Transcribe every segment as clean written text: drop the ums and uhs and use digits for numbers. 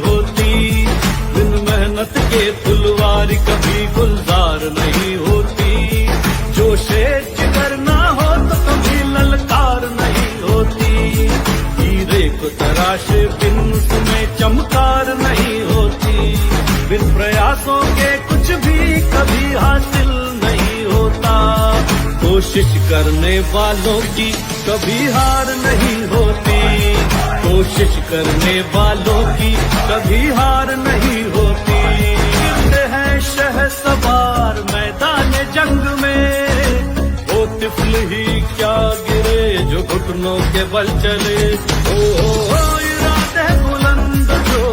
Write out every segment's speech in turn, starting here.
होती, बिन मेहनत के फुलवारी कभी गुलजार नहीं होती। जो शेर जिगर ना हो तो कभी ललकार नहीं होती, हीरे को तराशे बिन उसमें चमकार नहीं होती। बिन प्रयासों के कुछ भी कभी हासिल नहीं होता, कोशिश करने वालों की कभी हार नहीं होती, कोशिश करने वालों की कभी हार नहीं होती। गिरते हैं शहसवार मैदान जंग में, वो तिफल ही क्या गिरे जो घुटनों के बल चले। ओ इरादे बुलंद जो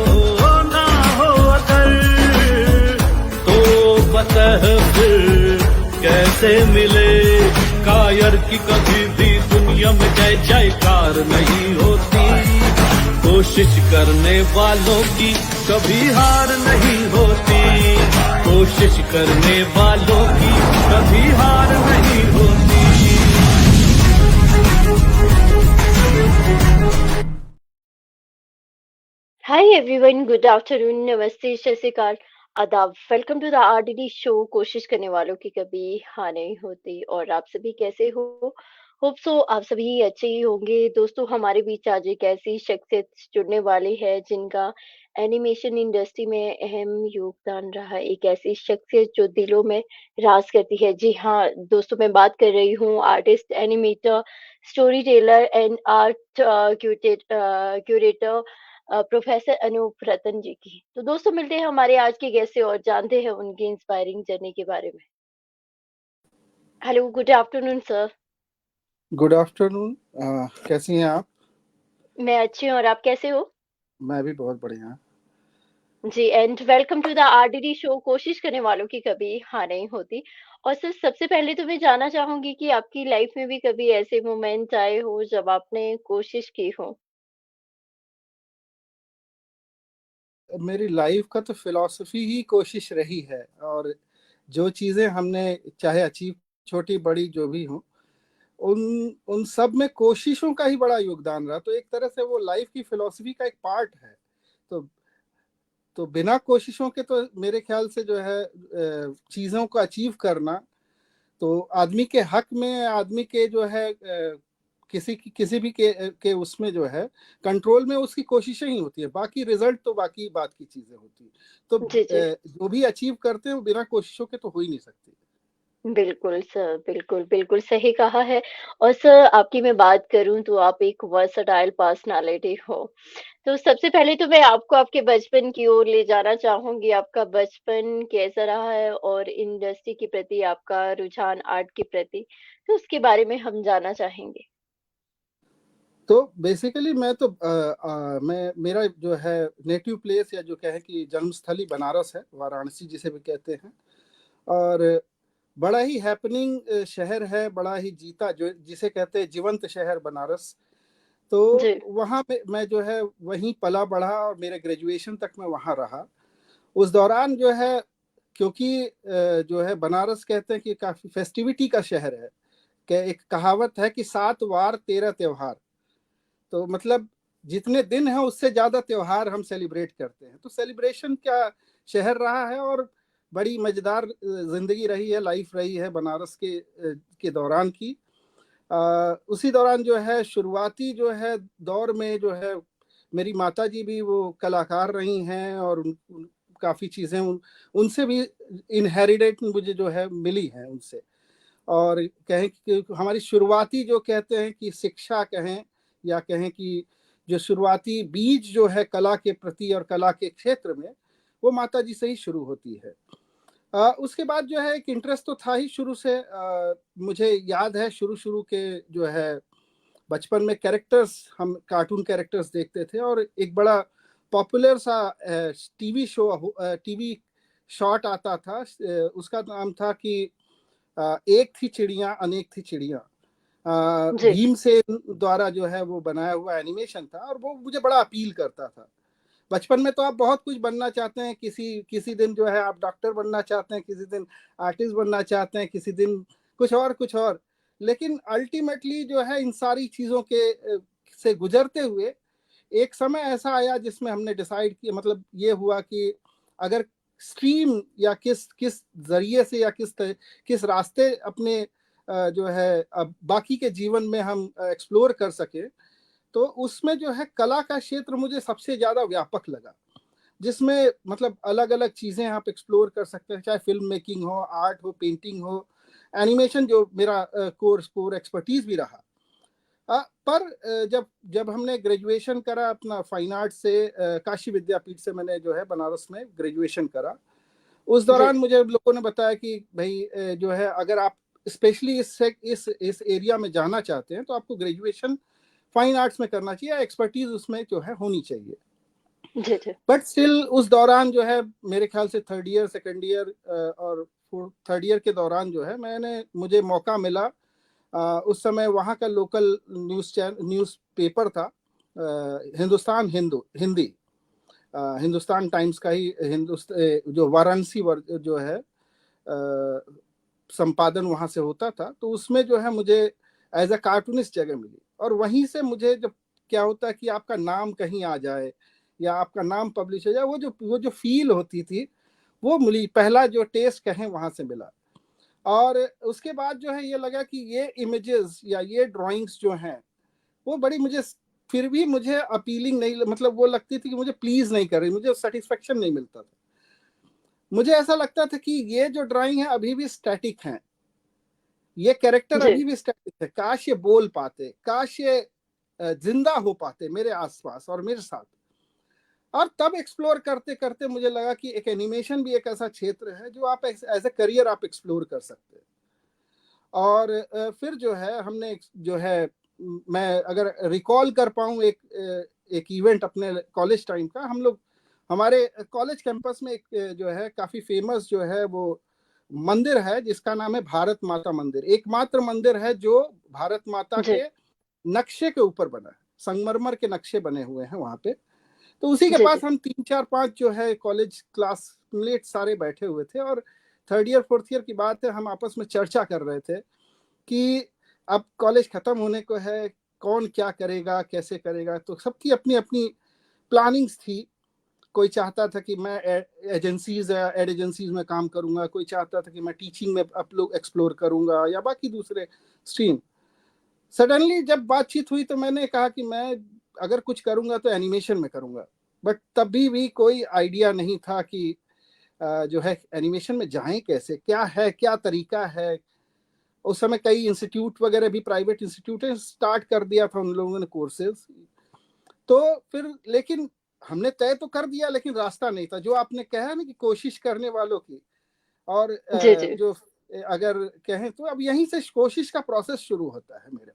ना हो अगर, तो फतह फिर कैसे मिले। कायर की कभी भी दुनिया में जय जयकार नहीं होती, कोशिश करने वालों की कभी हार नहीं होती, कोशिश करने वालों की कभी हार नहीं होती। Hi everyone, good afternoon, नमस्ते, सत श्री अकाल, आदाब। Welcome to the RDD show. कोशिश करने वालों की कभी हार नहीं होती। और आप सभी कैसे हो? होप सो आप सभी अच्छे ही होंगे। दोस्तों, हमारे बीच आज एक ऐसी शख्सियत जुड़ने वाली है जिनका एनिमेशन इंडस्ट्री में अहम योगदान रहा। एक ऐसी शख्सियत जो दिलों में राज करती है। जी हाँ दोस्तों, मैं बात कर रही हूँ artist, animator, story teller and art curator professor Anoop Ratan ji की। तो दोस्तों, मिलते हैं हमारे आज के गेस्ट से और जानते हैं उनकी इंस्पायरिंग जर्नी के बारे में। Hello, good afternoon sir. Good afternoon. कैसी हैं आप? मैं अच्छी हूँ, और आप कैसे हो? मैं भी बहुत बढ़िया। जी, and welcome to the RDD show. कोशिश करने वालों की कभी हार नहीं होती। और सर, सबसे पहले तो मैं जानना चाहूंगी कि आपकी लाइफ में भी कभी ऐसे मोमेंट आए हो जब आपने कोशिश की हो? मेरी लाइफ का तो फिलॉसफी ही कोशिश रही है, और जो चीज़ें हमने चाहे अचीव, छोटी बड़ी जो भी हो, उन उन सब में कोशिशों का ही बड़ा योगदान रहा। तो एक तरह से वो लाइफ की फिलॉसफी का एक पार्ट है। तो तो बिना कोशिशों के तो मेरे ख्याल से जो है चीज़ों को अचीव करना, तो आदमी के हक में, आदमी के जो है किसी भी के उसमें जो है कंट्रोल में उसकी कोशिशें ही होती है। बाकी रिजल्ट तो बाकी बात की चीजें होती है। तो जी जी, जो भी अचीव करते हैं वो बिना कोशिशों के तो हो ही नहीं सकती। बिल्कुल सर, बिल्कुल, बिल्कुल सही कहा है। और सर, आपकी मैं बात करूँ तो आप एक वर्सटाइल पर्सनैलिटी हो। तो सबसे पहले तो मैं आपको आपके बचपन की ओर ले जाना चाहूँगी। आपका बचपन कैसा रहा है और इंडस्ट्री के प्रति आपका रुझान आर्ट के प्रति, तो उसके बारे में हम जानना चाहेंगे। तो बेसिकली मैं तो मैं मेरा जो है नेटिव प्लेस, या जो कहें कि जन्मस्थली बनारस है, वाराणसी जिसे भी कहते हैं। और बड़ा ही हैपनिंग शहर है, बड़ा ही जीता, जो जिसे कहते हैं जीवंत शहर बनारस। तो जी, वहाँ पे मैं जो है वहीं पला बढ़ा, और मेरे ग्रेजुएशन तक मैं वहाँ रहा। उस दौरान जो है, क्योंकि जो है बनारस कहते हैं कि काफी फेस्टिविटी का शहर है, कि एक कहावत है कि 7 वार 13 त्योहार। तो मतलब जितने दिन हैं उससे ज्यादा त्योहार हम सेलिब्रेट करते हैं। तो सेलिब्रेशन का शहर रहा है, और बड़ी मजेदार जिंदगी रही है, लाइफ रही है बनारस के दौरान की। उसी दौरान जो है शुरुआती जो है दौर में जो है मेरी माताजी भी वो कलाकार रही हैं, और काफ़ी चीज़ें उनसे भी इनहेरिडेट मुझे जो है मिली हैं उनसे। और कहें कि हमारी शुरुआती जो कहते हैं कि शिक्षा कहें, या कहें कि जो शुरुआती बीज जो है कला के प्रति और कला के क्षेत्र में, वो माताजी से ही शुरू होती है। उसके बाद जो है एक इंटरेस्ट तो था ही शुरू से। मुझे याद है शुरू शुरू के जो है बचपन में कैरेक्टर्स, हम कार्टून कैरेक्टर्स देखते थे, और एक बड़ा पॉपुलर सा टीवी शो, टीवी शॉट आता था। उसका नाम था कि एक थी चिड़िया अनेक थी चिड़िया। जी, भीमसेन द्वारा जो है वो बनाया हुआ एनिमेशन था, और वो मुझे बड़ा अपील करता था। बचपन में तो आप बहुत कुछ बनना चाहते हैं, किसी किसी दिन जो है आप डॉक्टर बनना चाहते हैं, किसी दिन आर्टिस्ट बनना चाहते हैं, किसी दिन कुछ और। लेकिन अल्टीमेटली जो है इन सारी चीज़ों के से गुजरते हुए एक समय ऐसा आया जिसमें हमने डिसाइड किया, मतलब ये हुआ कि अगर स्ट्रीम या किस किस जरिए से या किस रास्ते अपने जो है अब बाकी के जीवन में हम एक्सप्लोर कर सके, तो उसमें जो है कला का क्षेत्र मुझे सबसे ज्यादा व्यापक लगा, जिसमें मतलब अलग अलग चीजें आप एक्सप्लोर कर सकते हैं, चाहे फिल्म मेकिंग हो, आर्ट हो, पेंटिंग हो, एनिमेशन जो मेरा कोर एक्सपर्टीज भी रहा। पर जब जब हमने ग्रेजुएशन करा अपना फाइन आर्ट से, काशी विद्यापीठ से मैंने जो है बनारस में ग्रेजुएशन करा, उस जी दौरान मुझे लोगों ने बताया कि भाई जो है अगर आप स्पेशली इस एरिया में जाना चाहते हैं तो आपको ग्रेजुएशन फाइन आर्ट्स में करना चाहिए, एक्सपर्टीज उसमें जो है होनी चाहिए। जी जी बट स्टिल उस दौरान जो है मेरे ख्याल से थर्ड ईयर, सेकेंड ईयर और थर्ड ईयर के दौरान जो है मुझे मौका मिला। उस समय वहाँ का लोकल न्यूज़ पेपर था, हिंदुस्तान हिंदी, हिंदुस्तान टाइम्स का ही जो वाराणसी जो है संपादन वहाँ से होता था, तो उसमें जो है मुझे एज अ कार्टूनिस्ट जगह मिली। और वहीं से मुझे जब क्या होता है कि आपका नाम कहीं आ जाए या आपका नाम पब्लिश हो जाए, वो जो फील होती थी वो मिली, पहला जो टेस्ट कहें वहां से मिला। और उसके बाद जो है ये लगा कि ये इमेजेस या ये ड्राइंग्स जो हैं वो बड़ी मुझे फिर भी मुझे अपीलिंग नहीं, मतलब वो लगती थी कि मुझे प्लीज नहीं कर रही, मुझे सेटिस्फेक्शन नहीं मिलता था। मुझे ऐसा लगता था कि ये जो ड्राइंग है अभी भी स्टैटिक है, ये कैरेक्टर जी अभी भी स्टैटिक है, काश ये बोल पाते, काश ये जिंदा हो पाते मेरे आसपास और मेरे साथ। और तब एक्सप्लोर करते करते मुझे लगा कि एक एनिमेशन भी एक ऐसा क्षेत्र है जो आप एज ए करियर आप एक्सप्लोर कर सकते हैं। और फिर जो है हमने जो है, मैं अगर रिकॉल कर पाऊँ एक इवेंट अपने कॉलेज टाइम का, हम लोग हमारे कॉलेज कैंपस में एक जो है काफी फेमस जो है वो मंदिर है जिसका नाम है भारत माता मंदिर। एकमात्र मंदिर है जो भारत माता जी के नक्शे के ऊपर बना है, संगमरमर के नक्शे बने हुए हैं वहां पे। तो उसी के जी पास जी हम 3 4 5 जो है कॉलेज क्लासमेट सारे बैठे हुए थे, और थर्ड ईयर फोर्थ ईयर की बात है, हम आपस में चर्चा कर रहे थे कि अब कॉलेज खत्म होने को है, कौन क्या करेगा, कैसे करेगा। तो सबकी अपनी अपनी प्लानिंग्स थी। कोई चाहता था कि मैं एजेंसीज या एड एजेंसीज में काम करूंगा, कोई चाहता था कि मैं टीचिंग में एक्सप्लोर करूंगा या बाकी दूसरे स्ट्रीम। सडनली जब बातचीत हुई तो मैंने कहा कि मैं अगर कुछ करूंगा तो एनिमेशन में करूंगा। बट तभी भी कोई आइडिया नहीं था कि जो है एनिमेशन में जाएं कैसे, क्या है, क्या तरीका है। उस समय कई इंस्टीट्यूट वगैरह भी, प्राइवेट इंस्टीट्यूट स्टार्ट कर दिया था उन लोगों ने कोर्सेज। तो फिर लेकिन हमने तय तो कर दिया, लेकिन रास्ता नहीं था। जो आपने कहा ना कि कोशिश करने वालों की, और जी जी जो अगर कहें तो अब यहीं से कोशिश का प्रोसेस शुरू होता है मेरे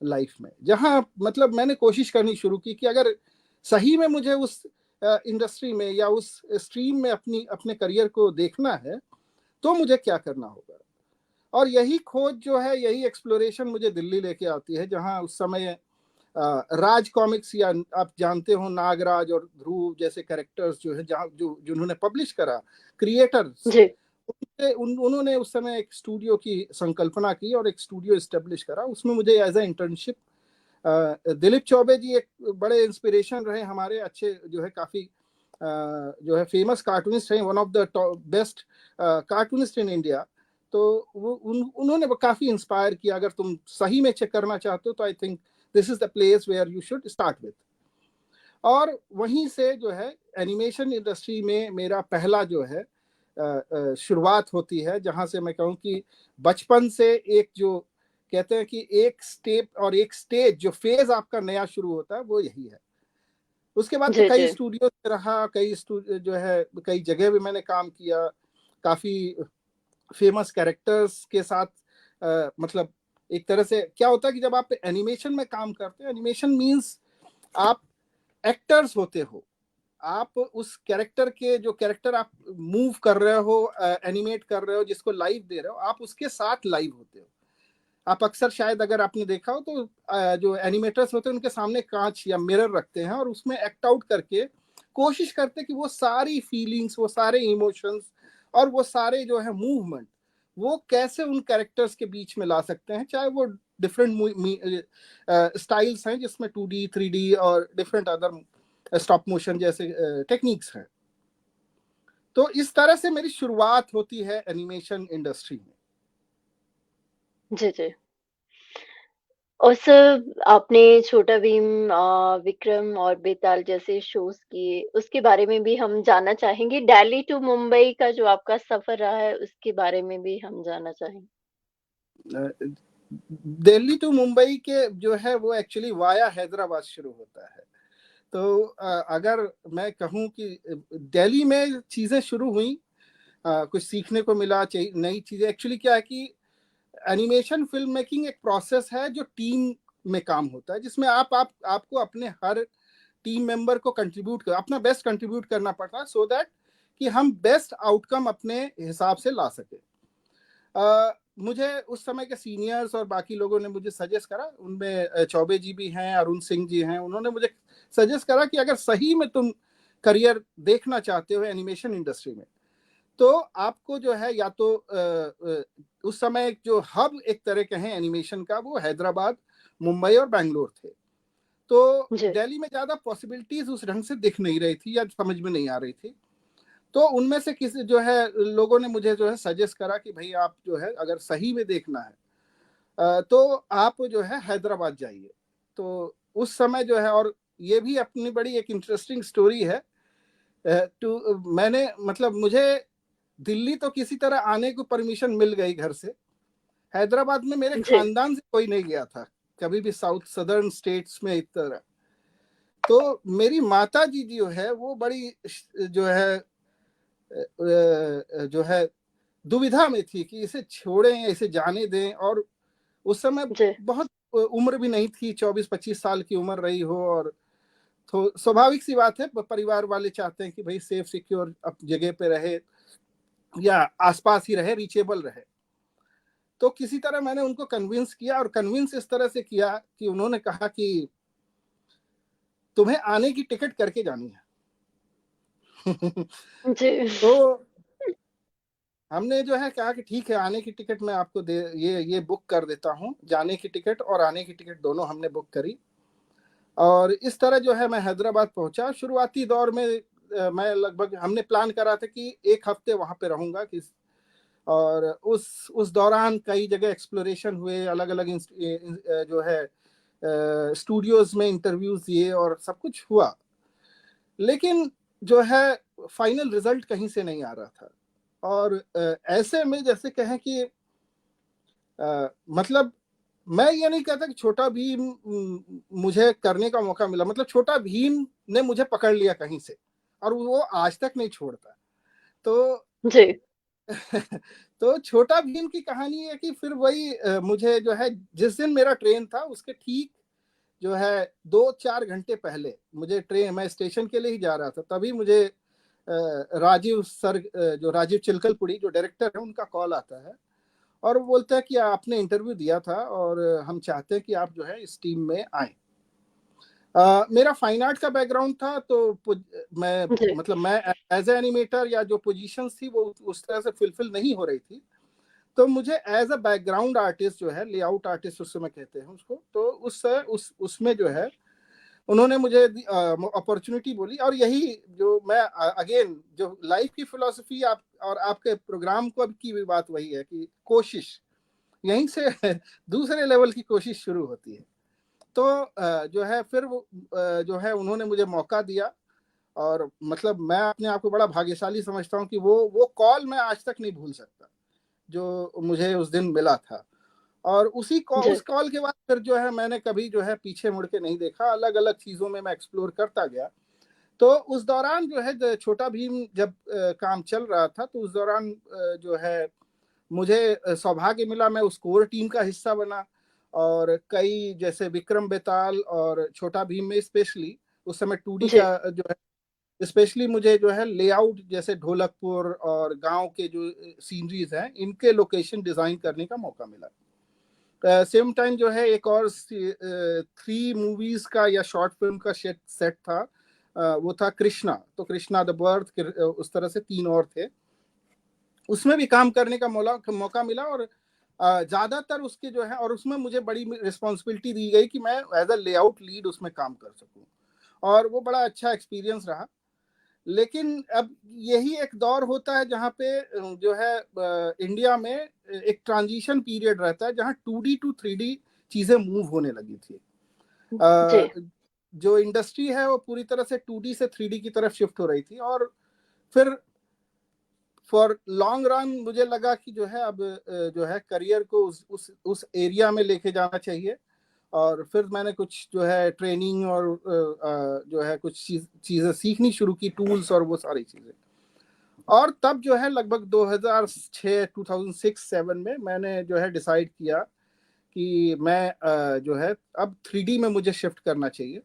लाइफ में, जहां मतलब मैंने कोशिश करनी शुरू की कि अगर सही में मुझे उस इंडस्ट्री में या उस स्ट्रीम में अपने करियर को देखना है तो मुझे क्या करना होगा। और यही खोज जो है, यही एक्सप्लोरेशन मुझे दिल्ली लेके आती है, जहां उस समय राज कॉमिक्स, या आप जानते हो नागराज और ध्रुव जैसे कैरेक्टर्स जो है, जहाँ जिन्होंने पब्लिश करा, क्रिएटर्स, जी उन्होंने उस समय एक स्टूडियो की संकल्पना की और एक स्टूडियो एस्टेब्लिश करा। उसमें मुझे as a internship, Dilip Choubey ji एक बड़े इंस्पिरेशन रहे हमारे, अच्छे जो है काफी जो है फेमस कार्टूनिस्ट हैं, one of the best cartoonist in India. तो वो उन्होंने काफी इंस्पायर किया, अगर तुम सही में चेक करना चाहते हो तो I think this is the place where you should start with. और वहीं से जो है एनिमेशन इंडस्ट्री में मेरा पहला जो है शुरुआत होती है, जहां से मैं कहूँ कि बचपन से एक जो कहते हैं कि एक स्टेप और एक स्टेज, जो फेज आपका नया शुरू होता है, वो यही है। उसके बाद तो जी कई जी स्टूडियो रहा, कई जो है कई जगह भी मैंने काम किया, काफी फेमस कैरेक्टर्स के साथ। मतलब एक तरह से क्या होता है कि जब आप एनिमेशन में काम करते हैं, एनिमेशन मीन्स आप एक्टर्स होते हो, आप उस कैरेक्टर के, जो कैरेक्टर आप मूव कर रहे हो, एनिमेट कर रहे हो, जिसको लाइव दे रहे हो, आप उसके साथ लाइव होते हो। आप अक्सर शायद अगर आपने देखा हो तो जो एनिमेटर्स होते हैं उनके सामने कांच या मिरर रखते हैं और उसमें एक्ट आउट करके कोशिश करते हैं कि वो सारी फीलिंग्स, वो सारे इमोशंस और वो सारे जो है मूवमेंट वो कैसे उन कैरेक्टर्स के बीच में ला सकते हैं, चाहे वो डिफरेंट स्टाइल्स हैं जिसमें 2D 3D और डिफरेंट अदर स्टॉप मोशन जैसे टेक्निक्स हैं। तो इस तरह से मेरी शुरुआत होती है एनिमेशन इंडस्ट्री में। जी, जी। और सर आपने छोटा भीम, विक्रम और बेताल जैसे शोज़ किए, उसके बारे में भी हम जानना चाहेंगे। दिल्ली टू मुंबई का जो आपका सफ़र रहा है, उसके बारे में भी हम जानना चाहेंगे। दिल्ली टू मुंबई के जो है वो एक्चुअली वाया हैदराबाद शुरू होता है। तो अगर मैं कहूँ कि दिल्ली में चीज़ें शुरू हुई, कुछ सीखने को मिला, नई चीज़ें। एक्चुअली क्या है कि एनिमेशन फिल्म मेकिंग एक प्रोसेस है जो टीम में काम होता है, जिसमें आपको अपने हर टीम मेंबर को कंट्रीब्यूट कर अपना बेस्ट कंट्रीब्यूट करना पड़ता है, सो दैट कि हम बेस्ट आउटकम अपने हिसाब से ला सके। मुझे उस समय के सीनियर्स और बाकी लोगों ने मुझे सजेस्ट करा, उनमें चौबे जी भी हैं, अरुण सिंह जी हैं, उन्होंने मुझे सजेस्ट करा कि अगर सही में तुम करियर देखना चाहते हो एनिमेशन इंडस्ट्री में, तो आपको जो है या तो उस समय जो हब एक तरह के हैं एनिमेशन का, वो हैदराबाद, मुंबई और बैंगलोर थे। तो जी। दिल्ली में ज़्यादा पॉसिबिलिटीज उस ढंग से दिख नहीं रही थी या समझ में नहीं आ रही थी। तो उनमें से किसी जो है लोगों ने मुझे जो है सजेस्ट करा कि भाई आप जो है अगर सही में देखना है तो आप जो है हैदराबाद जाइए। तो उस समय जो है, और ये भी अपनी बड़ी एक इंटरेस्टिंग स्टोरी है। मैंने मतलब मुझे दिल्ली तो किसी तरह आने को परमिशन मिल गई घर से। हैदराबाद में मेरे जी। खानदान से कोई नहीं गया था कभी भी, साउथ सदर्न स्टेट्स में इस तरह। तो मेरी माता जी जो है वो बड़ी जो है जो है दुविधा में थी कि इसे छोड़ें, इसे जाने दें। और उस समय जी। बहुत उम्र भी नहीं थी, 24-25 साल की उम्र रही हो, और तो स्वाभाविक सी बात है, परिवार वाले चाहते हैं कि भाई सेफ सिक्योर जगह पे रहे या आसपास ही रहे, रीचेबल रहे। तो किसी तरह मैंने उनको कन्विंस किया, और कन्विंस इस तरह से किया कि उन्होंने कहा कि तुम्हें आने की टिकट करके जानी है। जी। तो हमने जो है कहा कि ठीक है, आने की टिकट मैं आपको ये बुक कर देता हूँ। जाने की टिकट और आने की टिकट दोनों हमने बुक करी, और इस तरह जो है मैं हैदराबाद पहुंचा। शुरुआती दौर में मैं लगभग, हमने प्लान करा था कि 1 हफ्ते वहां पे रहूंगा और उस दौरान कई जगह एक्सप्लोरेशन हुए, अलग अलग जो है स्टूडियोज में इंटरव्यूज दिए और सब कुछ हुआ। लेकिन जो है फाइनल रिजल्ट कहीं से नहीं आ रहा था। और ऐसे में जैसे कहें कि मतलब मैं ये नहीं कहता कि छोटा भीम मुझे करने का मौका मिला, मतलब छोटा भीम ने मुझे पकड़ लिया कहीं से, और वो आज तक नहीं छोड़ता। तो जी। तो छोटा भीम की कहानी है कि फिर वही मुझे जो है, जिस दिन मेरा ट्रेन था उसके ठीक जो है 2-4 घंटे पहले मुझे ट्रेन, मैं स्टेशन के लिए ही जा रहा था, तभी मुझे राजीव सर, जो राजीव चिलकलपुड़ी जो डायरेक्टर है, उनका कॉल आता है, और वो बोलता है कि आपने इंटरव्यू दिया था और हम चाहते हैं कि आप जो है इस टीम में आए। मेरा फाइन आर्ट का बैकग्राउंड था, तो मैं जी। मतलब मैं एज ए एनिमेटर या जो पोजीशंस थी वो उस तरह से फुलफिल नहीं हो रही थी। तो मुझे एज अ बैकग्राउंड आर्टिस्ट जो है, लेआउट आर्टिस्ट उस समय कहते हैं उसको, तो उसमें जो है उन्होंने मुझे अपॉर्चुनिटी बोली। और यही जो मैं अगेन जो लाइफ की फिलॉसफी आप और आपके प्रोग्राम को की भी बात वही है कि कोशिश, यहीं से दूसरे लेवल की कोशिश शुरू होती है। तो जो है फिर वो जो है उन्होंने मुझे मौका दिया, और मतलब मैं अपने आप को बड़ा भाग्यशाली समझता हूँ कि वो कॉल मैं आज तक नहीं भूल सकता जो मुझे उस दिन मिला था। और जी। उस कॉल के बाद फिर जो है मैंने कभी जो है पीछे मुड़ के नहीं देखा, अलग अलग चीजों में मैं एक्सप्लोर करता गया। तो उस दौरान जो है छोटा भीम जब काम चल रहा था, तो उस दौरान जो है मुझे सौभाग्य मिला, मैं उस कोर टीम का हिस्सा बना। और कई जैसे विक्रम बेताल और छोटा भीम में स्पेशली उस समय 2D जी। का जो है, स्पेशली मुझे जो है लेआउट जैसे ढोलकपुर और गांव के जो सीनरीज हैं, इनके लोकेशन डिजाइन करने का मौका मिला। सेम टाइम जो है एक और 3 मूवीज का या शॉर्ट फिल्म का सेट था, वो था कृष्णा। तो कृष्णा द बर्थ, उस तरह से 3 और थे। उसमें भी काम करने का मौका मिला, और ज्यादातर उसके जो है, और उसमें मुझे बड़ी रिस्पॉन्सिबिलिटी दी गई कि मैं एज अ लेआउट लीड उसमें काम कर सकूं, और वो बड़ा अच्छा एक्सपीरियंस रहा। लेकिन अब यही एक दौर होता है जहाँ पे जो है इंडिया में एक ट्रांजिशन पीरियड रहता है, जहाँ 2D टू 3D चीजें मूव होने लगी थी। जी जो इंडस्ट्री है वो पूरी तरह से 2D से 3D की तरफ शिफ्ट हो रही थी, और फिर फॉर लॉन्ग रन मुझे लगा कि जो है अब जो है करियर को उस एरिया में लेके जाना चाहिए। और फिर मैंने कुछ जो है ट्रेनिंग और जो है कुछ चीजें सीखनी शुरू की, टूल्स और वो सारी चीजें। और तब जो है लगभग 2006 2006-7 में मैंने जो है डिसाइड किया कि मैं जो है अब 3D में मुझे शिफ्ट करना चाहिए।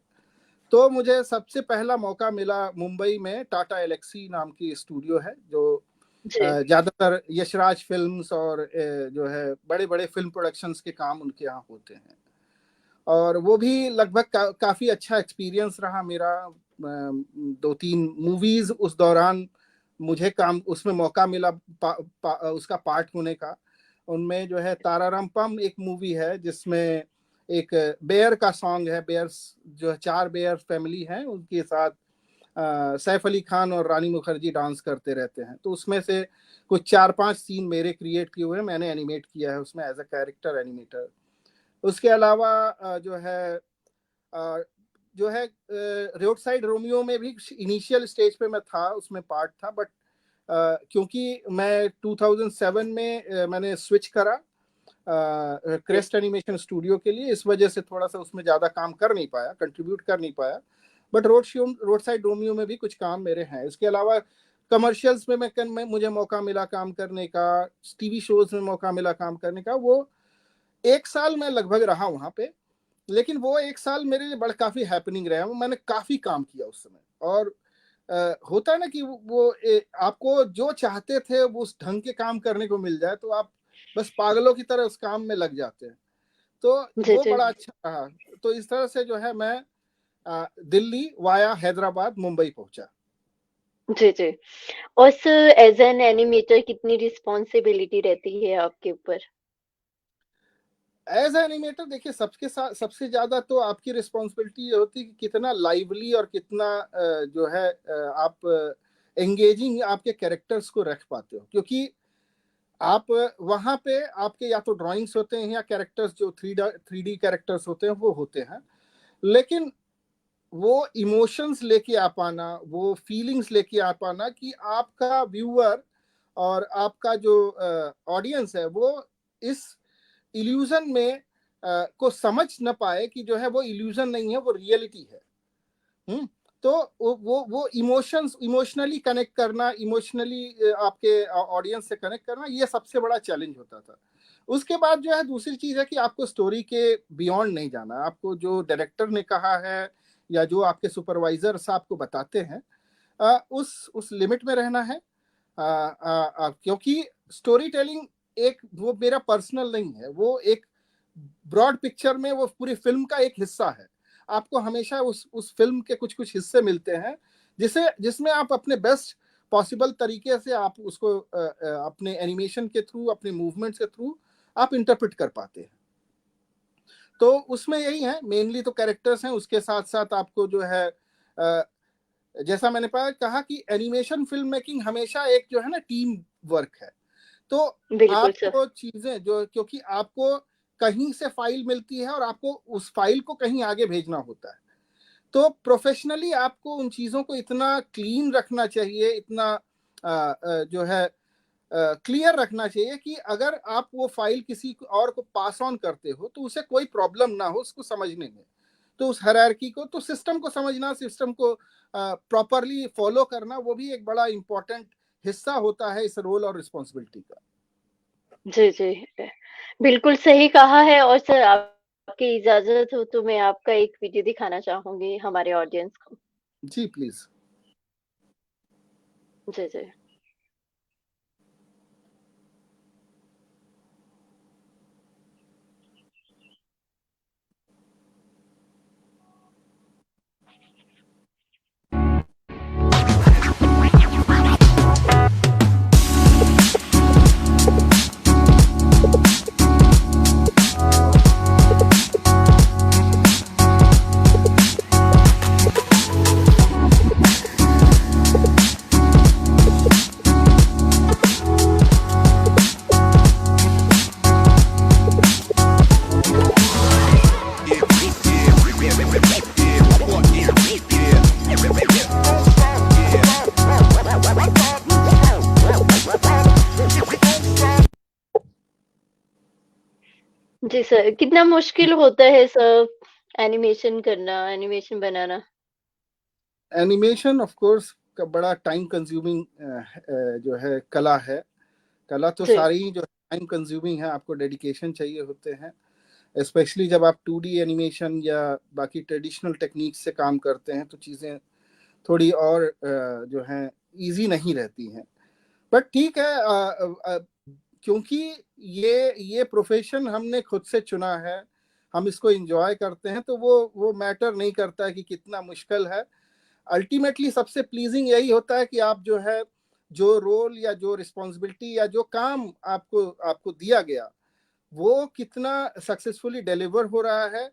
तो मुझे सबसे पहला मौका मिला मुंबई में, टाटा एलेक्सी नाम की स्टूडियो है, जो जी ज्यादातर यशराज फिल्म्स और जो है बड़े बड़े फिल्म प्रोडक्शंस के काम उनके यहाँ होते हैं। और वो भी लगभग काफी अच्छा एक्सपीरियंस रहा मेरा। 2-3 मूवीज उस दौरान मुझे काम उसमें मौका मिला उसका पार्ट होने का। उनमें जो है तारारामपम एक मूवी है जिसमें एक बेयर का सॉन्ग है, बेयर्स जो है 4 बेयर फैमिली है, उनके साथ सैफ अली खान और रानी मुखर्जी डांस करते रहते हैं। तो उसमें से कुछ 4-5 सीन मेरे क्रिएट किए हुए हैं, मैंने एनिमेट किया है उसमें एज अ कैरेक्टर एनिमेटर। उसके अलावा जो है रोड साइड रोमियो में भी इनिशियल स्टेज पे मैं था, उसमें पार्ट था, बट क्योंकि मैं 2007 में मैंने स्विच करा क्रेस्ट एनिमेशन स्टूडियो के लिए, इस वजह से थोड़ा सा उसमें ज़्यादा काम कर नहीं पाया, कंट्रीब्यूट कर नहीं पाया। बट रोड साइड रोमियो में भी कुछ काम मेरे हैं। इसके अलावा कमर्शियल्स में मुझे मौका मिला काम करने का, टीवी शोज में मौका मिला काम करने का। वो 1 साल मैं लगभग रहा वहाँ पे, लेकिन वो 1 साल मेरे लिए बड़ा काफ़ी हैपनिंग रहा। मैंने काफ़ी काम किया उस समय, और होता है ना कि आपको जो चाहते थे वो उस ढंग के काम करने को मिल जाए तो आप बस पागलों की तरह उस काम में लग जाते हैं। तो जी वो जी बड़ा अच्छा रहा। तो इस तरह से जो है मैं दिल्ली वाया हैदराबाद मुंबई पहुंचा। जी जी। और सर एज एन एनिमेटर कितनी रिस्पॉन्सिबिलिटी रहती है आपके ऊपर? एज एनिमेटर देखिए, सबके साथ सबसे ज्यादा तो आपकी रिस्पॉन्सिबिलिटी ये होती है कि कितना लाइवली और कितना जो है आप एंगेजिंग आपके कैरेक्टर्स को रख पाते हो। क्योंकि आप वहां पे आपके या तो ड्राइंग्स होते हैं या कैरेक्टर्स जो 3D कैरेक्टर्स होते हैं वो होते हैं, लेकिन वो इमोशंस लेके आ पाना, वो फीलिंग्स लेके आ पाना कि आपका व्यूअर और आपका जो ऑडियंस है वो इस इल्यूजन में को समझ न पाए कि जो है वो इल्यूजन नहीं है, वो रियलिटी है। हम्म। तो वो इमोशनली कनेक्ट करना, इमोशनली आपके ऑडियंस से कनेक्ट करना, ये सबसे बड़ा चैलेंज होता था। उसके बाद जो है दूसरी चीज है कि आपको स्टोरी के बियॉन्ड नहीं जाना। आपको जो डायरेक्टर ने कहा है या जो आपके सुपरवाइजर्स आपको बताते हैं उस लिमिट में रहना है। क्योंकि स्टोरी टेलिंग एक वो मेरा पर्सनल नहीं है, वो एक ब्रॉड पिक्चर में वो पूरी फिल्म का एक हिस्सा है। आपको हमेशा उस फिल्म के कुछ कुछ हिस्से मिलते हैं जिसमें आप अपने बेस्ट पॉसिबल तरीके से आप उसको अपने एनिमेशन के थ्रू, अपने मूवमेंट्स के थ्रू आप इंटरप्रेट कर पाते हैं। तो उसमें यही है, मेनली तो कैरेक्टर्स हैं, उसके साथ साथ आपको जो है जैसा मैंने कहा कि एनिमेशन फिल्म मेकिंग हमेशा एक जो है ना टीम वर्क है। तो बिल्कुल सर। आपको चीजें जो, क्योंकि आपको कहीं से फाइल मिलती है और आपको उस फाइल को कहीं आगे भेजना होता है, तो प्रोफेशनली आपको उन चीजों को इतना क्लीन रखना चाहिए, इतना जो है क्लियर रखना चाहिए कि अगर आप वो फाइल किसी और को पास ऑन करते हो तो उसे कोई प्रॉब्लम ना हो उसको समझने में। तो उस हायरार्की को, तो सिस्टम को समझना, सिस्टम को प्रॉपरली फॉलो करना, वो भी एक बड़ा इंपॉर्टेंट हिस्सा होता है इस रोल और रिस्पॉन्सिबिलिटी का। जी जी, बिल्कुल सही कहा है। और सर आपकी इजाजत हो तो मैं आपका एक वीडियो दिखाना चाहूंगी हमारे ऑडियंस को। जी please. Ji ji. Ji sir, कितना मुश्किल होता है सर एनिमेशन करना, animation banana? Animation of course का बड़ा टाइम कंज्यूमिंग जो है कला है। कला तो जी, सारी ही जो टाइम कंज्यूमिंग है, आपको डेडिकेशन चाहिए होते हैं, स्पेशली जब आप 2D एनिमेशन या बाकी ट्रेडिशनल टेक्निक से काम करते हैं तो चीज़ें थोड़ी और जो है इजी नहीं रहती हैं। बट ठीक है, क्योंकि ये प्रोफेशन हमने खुद से चुना है, हम इसको एंजॉय करते हैं, तो वो मैटर नहीं करता है कि कितना मुश्किल है। अल्टीमेटली सबसे प्लीजिंग यही होता है कि आप जो है, जो रोल या जो रिस्पॉन्सिबिलिटी या जो काम आपको आपको दिया गया, वो कितना सक्सेसफुली डिलीवर हो रहा है,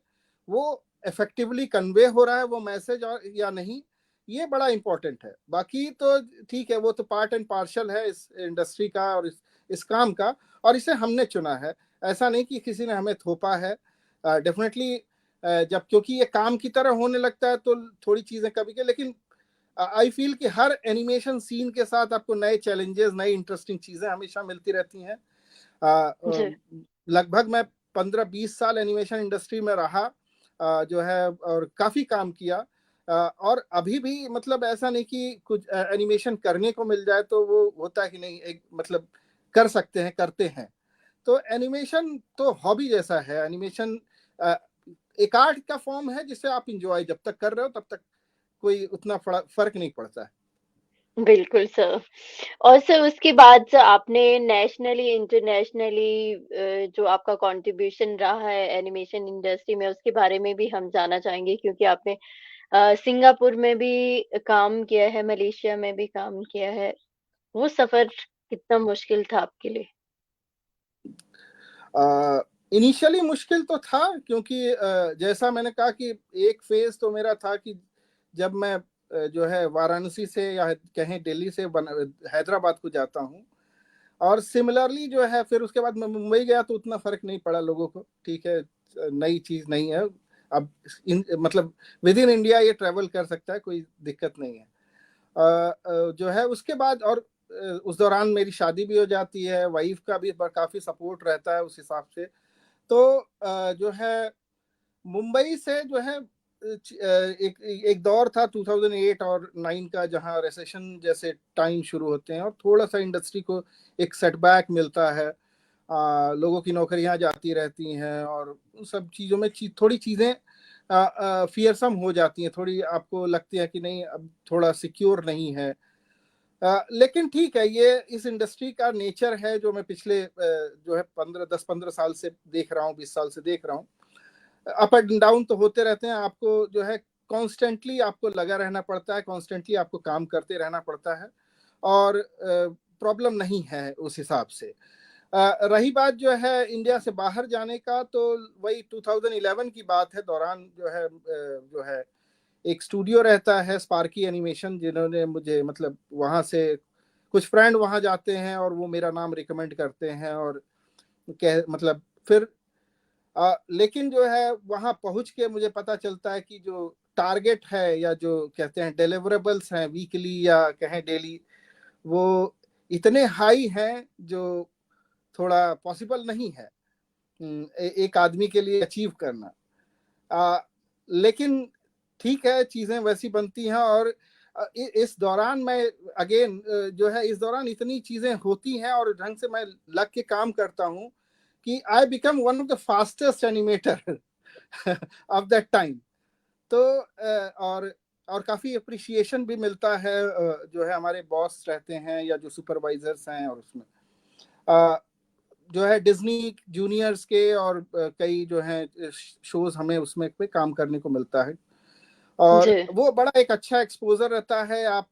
वो इफेक्टिवली कन्वे हो रहा है वो मैसेज और या नहीं, ये बड़ा इंपॉर्टेंट है। बाकी तो ठीक है, वो तो पार्ट एंड पार्शल है इस इंडस्ट्री का और इस काम का, और इसे हमने चुना है, ऐसा नहीं कि किसी ने हमें थोपा है। डेफिनेटली जब क्योंकि ये काम की तरह होने लगता है तो थोड़ी चीज़ें कभी के, लेकिन आई फील कि हर एनिमेशन सीन के साथ आपको नए चैलेंजेस, नई इंटरेस्टिंग चीज़ें हमेशा मिलती रहती हैं। जी, लगभग मैं 15-20 साल एनिमेशन इंडस्ट्री में रहा, जो है, और काफ़ी काम किया। और अभी भी मतलब ऐसा नहीं कि कुछ एनिमेशन करने को मिल जाए तो वो होता है कि नहीं, एक मतलब कर सकते हैं, करते हैं। तो एनिमेशन तो हॉबी जैसा है। एनिमेशन एक आर्ट का फॉर्म है जिसे आप इंजॉय जब तक कर रहे हो तब तक कोई उतना फर्क नहीं पड़ता है। बिल्कुल सर। और सर उसके बाद से आपने नेशनली, इंटरनेशनली जो आपका कंट्रीब्यूशन रहा है एनिमेशन इंडस्ट्री में, उसके बारे में भी हम जानना चाहेंगे क्योंकि आपने सिंगापुर में भी काम किया है, मलेशिया में भी काम किया है। वो सफ़र कितना मुश्किल था आपके लिए? इनिशियली मुश्किल तो था, क्योंकि जैसा मैंने कहा कि एक फेज तो मेरा था कि जब मैं जो है वाराणसी से या कहें दिल्ली से हैदराबाद को जाता हूँ, और सिमिलरली जो है फिर उसके बाद मैं मुंबई गया तो उतना फर्क नहीं पड़ा लोगों को, ठीक है, नई चीज नहीं है। अब मतलब विद इन इंडिया ये ट्रेवल कर सकता है, कोई दिक्कत नहीं है। जो है उसके बाद, और उस दौरान मेरी शादी भी हो जाती है, वाइफ का भी काफी सपोर्ट रहता है उस हिसाब से। तो जो है मुंबई से जो है एक एक दौर था 2008 और 9 का, जहां रिसेशन जैसे टाइम शुरू होते हैं और थोड़ा सा इंडस्ट्री को एक सेटबैक मिलता है। लोगों की नौकरियां जाती रहती हैं और उन सब चीज़ों में थोड़ी चीज़ें फियरसम हो जाती हैं, थोड़ी आपको लगती है कि नहीं अब थोड़ा सिक्योर नहीं है। लेकिन ठीक है, ये इस इंडस्ट्री का नेचर है जो मैं पिछले जो है 10-15 साल से देख रहा हूँ, 20 साल से देख रहा हूँ। अप एंड डाउन तो होते रहते हैं, आपको जो है कॉन्स्टेंटली आपको लगा रहना पड़ता है, कॉन्स्टेंटली आपको काम करते रहना पड़ता है, और प्रॉब्लम नहीं है उस हिसाब से। रही बात जो है इंडिया से बाहर जाने का, तो वही 2011 की बात है, दौरान जो है एक स्टूडियो रहता है स्पार्की एनिमेशन, जिन्होंने मुझे मतलब वहाँ से कुछ फ्रेंड वहाँ जाते हैं और वो मेरा नाम रिकमेंड करते हैं, और कह मतलब फिर लेकिन जो है वहाँ पहुँच के मुझे पता चलता है कि जो टारगेट है या जो कहते हैं डिलीवरेबल्स हैं वीकली या कहें डेली, वो इतने हाई हैं जो थोड़ा पॉसिबल नहीं है एक आदमी के लिए अचीव करना। आ, लेकिन ठीक है, चीजें वैसी बनती हैं, और इस दौरान मैं अगेन जो है इस दौरान इतनी चीजें होती हैं और ढंग से मैं लग के काम करता हूं कि I become one of the fastest animator of that time. तो और काफी अप्रिशिएशन भी मिलता है, जो है हमारे बॉस रहते हैं या जो सुपरवाइजर्स हैं, और उसमें जो है डिज्नी जूनियर्स के और कई जो है शोज हमें उसमें पे काम करने को मिलता है, और जी, वो बड़ा एक अच्छा एक्सपोजर रहता है। आप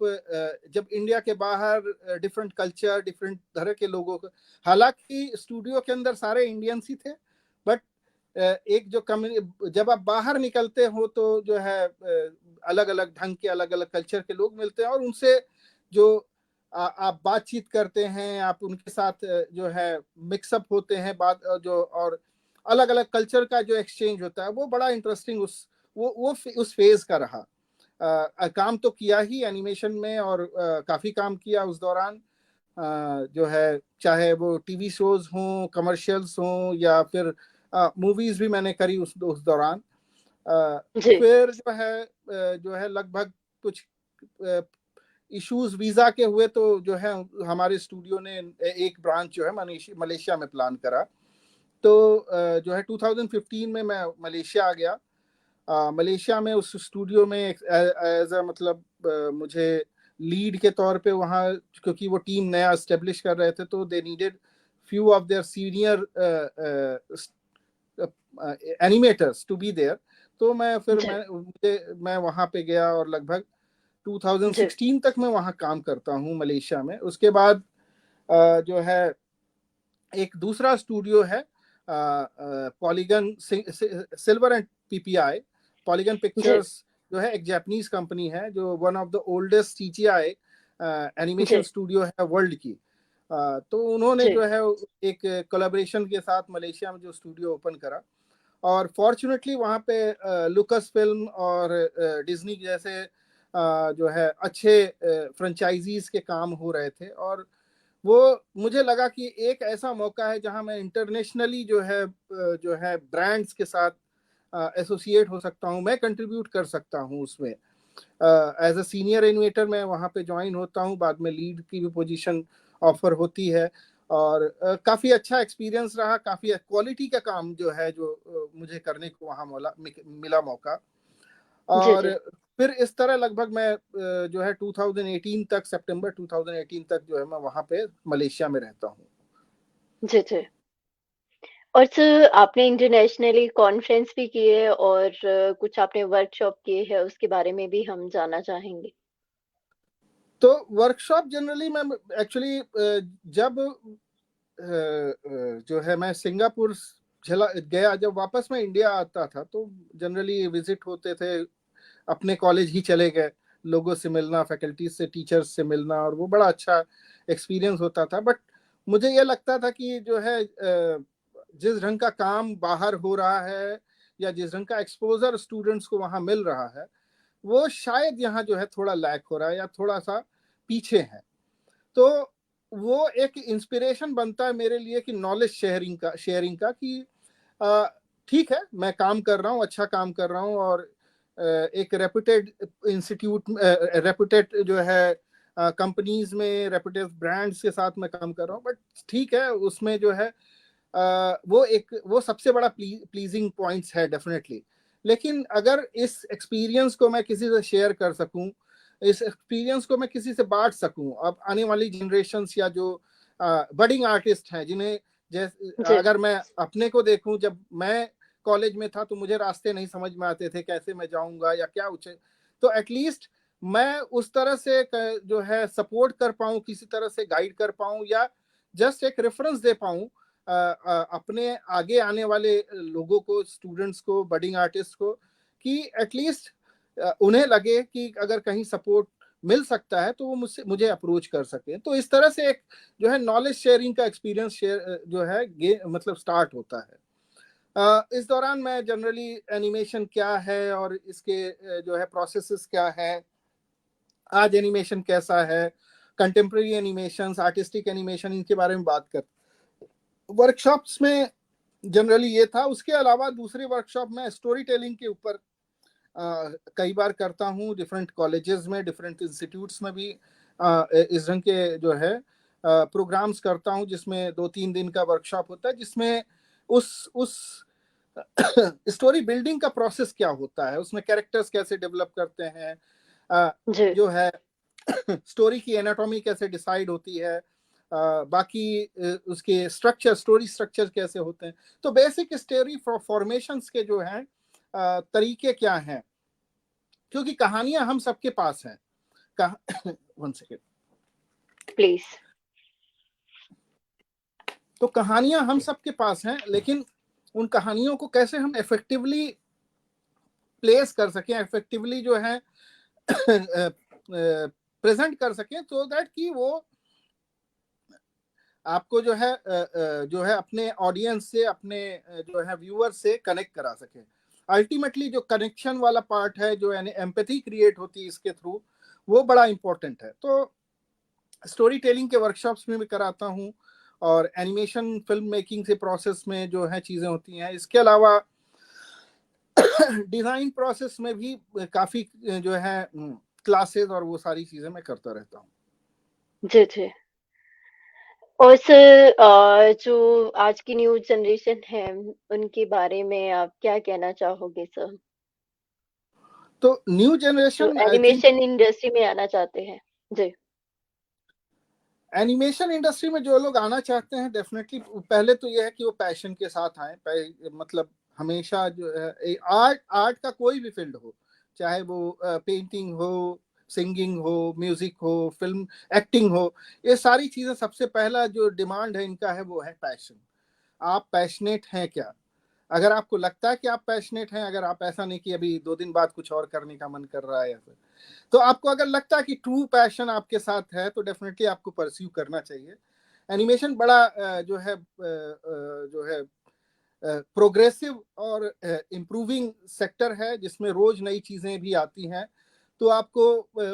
जब इंडिया के बाहर डिफरेंट कल्चर, डिफरेंट तरह के लोगों को, हालांकि स्टूडियो के अंदर सारे इंडियंस ही थे, बट एक जो कम्युनिटी, जब आप बाहर निकलते हो तो जो है अलग अलग ढंग के, अलग अलग कल्चर के लोग मिलते हैं, और उनसे जो आप बातचीत करते हैं, आप उनके साथ जो है मिक्सअप होते हैं, बात जो, और अलग अलग कल्चर का जो एक्सचेंज होता है वो बड़ा इंटरेस्टिंग वो उस फेज का रहा। काम तो किया ही एनिमेशन में, और काफी काम किया उस दौरान। जो है चाहे वो टीवी शोज हों, कमर्शियल्स हों, या फिर मूवीज भी मैंने करी उस दौरान। जी, फिर जो है लगभग कुछ इश्यूज वीजा के हुए, तो जो है हमारे स्टूडियो ने एक ब्रांच जो है मलेशिया में प्लान करा। तो जो है 2015 में मैं मलेशिया आ गया। मलेशिया में उस स्टूडियो में एज अ मतलब मुझे लीड के तौर पे वहाँ, क्योंकि वो टीम नया एस्टेब्लिश कर रहे थे, तो they needed few of their senior animators to be there. तो जी, मैं वहाँ पे गया और लगभग जी, 2016 तक मैं वहाँ काम करता हूँ मलेशिया में। उसके बाद जो है एक दूसरा स्टूडियो है Polygon Silver and PPI. Polygon जी, पिक्चर्स जो है एक जापानीज कंपनी है, जो one of the oldest CGI animation जी, स्टूडियो है वर्ल्ड की। तो उन्होंने जी, जो है एक कोलैबोरेशन के साथ मलेशिया में जो स्टूडियो ओपन करा, और फॉर्चुनेटली वहाँ पे लुकस फिल्म और डिज्नी जैसे जो है अच्छे फ्रेंचाइजीज के काम हो रहे थे। और वो मुझे लगा कि एक ऐसा मौका है जहां मैं इंटरनेशनली जो है ब्रांड्स के साथ एसोसिएट हो सकता हूं, मैं कंट्रीब्यूट कर सकता हूं उसमें। एज अ सीनियर इन्वेटर मैं वहां पे ज्वाइन होता हूं, बाद में लीड की भी पोजीशन ऑफर होती है। और काफी अच्छा एक्सपीरियंस रहा, काफी क्वालिटी का काम जो है जो मुझे करने को वहां मिला मौका। जी, और जी, फिर इस तरह लगभग मैं जो है 2018 तक, सितंबर 2018 तक जो है मैं वहां पे मलेशिया में रहता हूँ। जी, जी। और सर आपने इंटरनेशनली कॉन्फ्रेंस भी किए और कुछ आपने वर्कशॉप किए हैं, उसके बारे में भी हम जानना चाहेंगे। तो वर्कशॉप जनरली मैं एक्चुअली जब जो है मैं सिंगापुर चला गया, जब वापस मैं इंडिया आता था तो जनरली विजिट होते थे, अपने कॉलेज ही चले गए, लोगों से मिलना, फैकल्टीज से, टीचर्स से मिलना, और वो बड़ा अच्छा एक्सपीरियंस होता था। बट मुझे ये लगता था कि जो है जिस ढंग का काम बाहर हो रहा है या जिस ढंग का एक्सपोजर स्टूडेंट्स को वहाँ मिल रहा है, वो शायद यहाँ जो है थोड़ा लैक हो रहा है या थोड़ा सा पीछे है। तो वो एक इंस्पिरेशन बनता है मेरे लिए कि नॉलेज शेयरिंग का कि अ, ठीक है, मैं काम कर रहा हूँ, अच्छा काम कर रहा हूँ, और एक रेपुटेड इंस्टीट्यूट, रेपुटेड जो है कंपनीज में, रेपुटेड ब्रांड्स के साथ मैं काम कर रहा हूँ। बट ठीक है, उसमें जो है वो सबसे बड़ा प्लीजिंग पॉइंट्स है डेफिनेटली। लेकिन अगर इस एक्सपीरियंस को मैं किसी से शेयर कर सकूं, इस एक्सपीरियंस को मैं किसी से बांट सकूं, अब आने वाली जनरेशन्स या जो बडिंग आर्टिस्ट हैं, जिन्हें जैसे जी, अगर मैं अपने को देखूं, जब मैं कॉलेज में था तो मुझे रास्ते नहीं समझ में आते थे, कैसे मैं जाऊंगा या क्या उचे, तो एटलीस्ट मैं उस तरह से जो है सपोर्ट कर पाऊं, किसी तरह से गाइड कर पाऊं, या जस्ट एक रेफरेंस दे पाऊं अपने आगे आने वाले लोगों को, स्टूडेंट्स को, बडिंग आर्टिस्ट को, कि एटलीस्ट उन्हें लगे कि अगर कहीं सपोर्ट मिल सकता है तो वो मुझे अप्रोच कर सके। तो इस तरह से एक जो है नॉलेज शेयरिंग का एक्सपीरियंस शेयर जो है मतलब स्टार्ट होता है। इस दौरान मैं जनरली एनिमेशन क्या है और इसके जो है प्रोसेसेस क्या है, आज एनिमेशन कैसा है, कंटेम्प्रेरी एनिमेशन, आर्टिस्टिक एनिमेशन, इनके बारे में बात कर वर्कशॉप्स में जनरली ये था। उसके अलावा दूसरे वर्कशॉप में स्टोरी टेलिंग के ऊपर कई बार करता हूँ, डिफरेंट कॉलेजेस में, डिफरेंट इंस्टीट्यूट्स में भी इस ढंग के जो है प्रोग्राम्स करता हूँ, जिसमें 2-3 दिन का वर्कशॉप होता है, जिसमें उस स्टोरी बिल्डिंग का प्रोसेस क्या होता है, उसमें कैरेक्टर्स कैसे डेवलप करते हैं, अ, जी, जो है स्टोरी की एनाटॉमी कैसे डिसाइड होती है, बाकी उसके स्ट्रक्चर, स्टोरी स्ट्रक्चर कैसे होते हैं, तो बेसिक स्टोरी फॉर्मेशंस के जो हैं तरीके क्या हैं, क्योंकि कहानियां हम सबके पास हैं। One second. प्लीज़। तो कहानियां हम सबके पास हैं, लेकिन उन कहानियों को कैसे हम इफेक्टिवली प्लेस कर सकें, इफेक्टिवली जो है प्रेजेंट कर सकें, तो दैट कि वो आपको जो है अपने ऑडियंस से, अपने जो है व्यूअर से कनेक्ट करा सके। अल्टीमेटली जो कनेक्शन वाला पार्ट है, जो यानी एम्पैथी क्रिएट होती है इसके थ्रू, वो बड़ा इंपॉर्टेंट है। तो स्टोरी टेलिंग के वर्कशॉप्स में भी कराता हूँ, और एनिमेशन फिल्म मेकिंग से प्रोसेस में जो है चीज़ें होती हैं। इसके अलावा डिज़ाइन प्रोसेस में भी काफ़ी जो है क्लासेस और वो सारी चीज़ें मैं करता रहता हूँ। जी, जी। और सर जो आज की न्यू जनरेशन है, उनके बारे में आप क्या कहना चाहोगे सर? तो न्यू जो generation I think animation industry में आना चाहते हैं? जी। एनिमेशन इंडस्ट्री में जो लोग आना चाहते हैं डेफिनेटली पहले तो ये है कि वो पैशन के साथ आए। मतलब हमेशा जो है आर्ट आर्ट का कोई भी फील्ड हो, चाहे वो पेंटिंग हो, सिंगिंग हो, म्यूजिक हो, फिल्म एक्टिंग हो, ये सारी चीजें सबसे पहला जो डिमांड है इनका है वो है पैशन। आप पैशनेट हैं क्या? अगर आपको लगता है कि आप पैशनेट हैं, अगर आप ऐसा नहीं कि अभी 2 दिन बाद कुछ और करने का मन कर रहा है ऐसा, तो आपको अगर लगता है कि ट्रू पैशन आपके साथ है तो डेफिनेटली आपको परस्यू करना चाहिए। एनिमेशन बड़ा जो है प्रोग्रेसिव और इम्प्रूविंग सेक्टर है जिसमें रोज नई चीजें भी आती हैं। तो आपको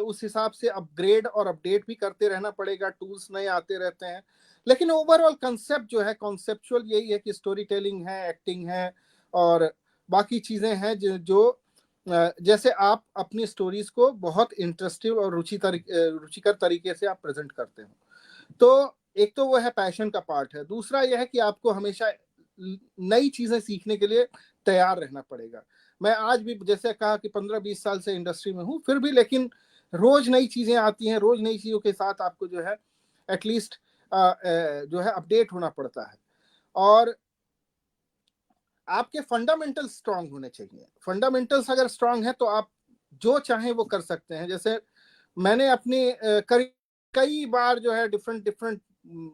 उस हिसाब से अपग्रेड और अपडेट भी करते रहना पड़ेगा, टूल्स नए आते रहते हैं। लेकिन ओवरऑल कंसेप्ट जो है, कॉन्सेप्चुअल यही है कि स्टोरी टेलिंग है, एक्टिंग है और बाकी चीजें हैं जो जैसे आप अपनी स्टोरीज को बहुत इंटरेस्टिंग और रुचिकर तरीके से आप प्रेजेंट करते हो। तो एक तो वो है पैशन का पार्ट है, दूसरा यह है कि आपको हमेशा नई चीजें सीखने के लिए तैयार रहना पड़ेगा। मैं आज भी जैसे कहा कि 15-20 साल से इंडस्ट्री में हूँ, फिर भी लेकिन रोज नई चीजें आती हैं, रोज नई चीजों के साथ आपको जो है एटलीस्ट जो है अपडेट होना पड़ता है। और आपके फंडामेंटल्स स्ट्रांग होने चाहिए। फंडामेंटल्स अगर स्ट्रांग है तो आप जो चाहें वो कर सकते हैं। जैसे मैंने अपनी कई बार जो है डिफरेंट डिफरेंट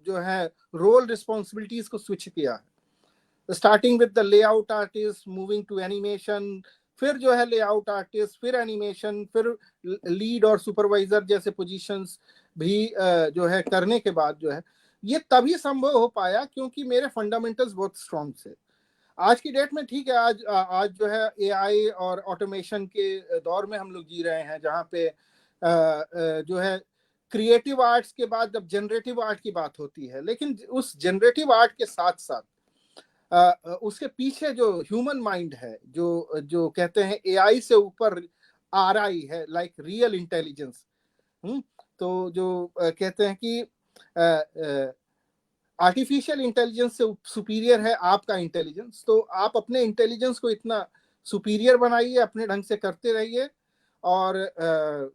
जो है रोल रिस्पॉन्सिबिलिटीज को स्विच किया है, starting with the layout artist, moving to animation, फिर जो है लेआउट आर्टिस्ट, फिर एनिमेशन, फिर लीड और सुपरवाइजर जैसे पोजीशंस भी जो है करने के बाद जो है ये तभी संभव हो पाया क्योंकि मेरे फंडामेंटल्स बहुत स्ट्रांग थे। आज की डेट में ठीक है, आज जो है एआई और ऑटोमेशन के दौर में हम लोग जी रहे हैं, जहाँ पे जो है क्रिएटिव आर्ट्स के बाद जब जनरेटिव आर्ट की बात होती है, लेकिन उस जनरेटिव आर्ट के साथ साथ उसके पीछे जो ह्यूमन माइंड है, जो जो कहते हैं एआई से ऊपर आ रही है, लाइक रियल इंटेलिजेंस। तो जो कहते हैं कि आर्टिफिशियल इंटेलिजेंस से सुपीरियर है आपका इंटेलिजेंस। तो आप अपने इंटेलिजेंस को इतना सुपीरियर बनाइए, अपने ढंग से करते रहिए और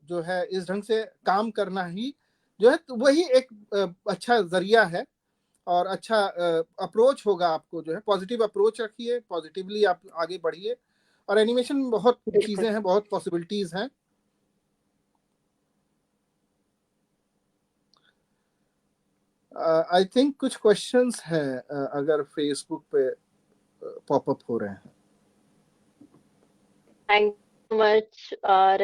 जो है इस ढंग से काम करना ही जो है तो वही एक अच्छा जरिया है और अच्छा अप्रोच होगा। आपको जो है पॉजिटिव अप्रोच रखिए, पॉजिटिवली आप आगे बढ़िए। और एनिमेशन में बहुत बिल्कुल। चीजें हैं, बहुत पॉसिबिलिटीज हैं। आई थिंक कुछ क्वेश्चंस हैं अगर फेसबुक पे पॉपअप हो रहे हैं। थैंक यू मच और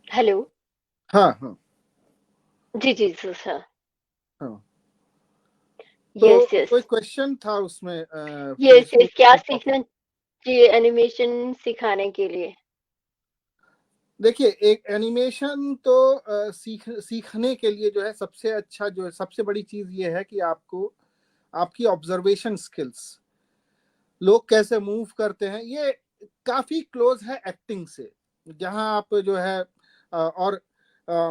हेलो। हाँ हाँ जी, जी, सर। हाँ। यस, तो यस। कोई क्वेश्चन था उसमें यस, यस, फेसबुक क्या पे सीखना चाहिए एनिमेशन सिखाने के लिए? देखिए, एक एनिमेशन तो सीखने के लिए जो है सबसे अच्छा, जो है सबसे बड़ी चीज ये है कि आपको आपकी ऑब्जर्वेशन स्किल्स, लोग कैसे मूव करते हैं, ये काफी क्लोज है एक्टिंग से। जहां आप जो है और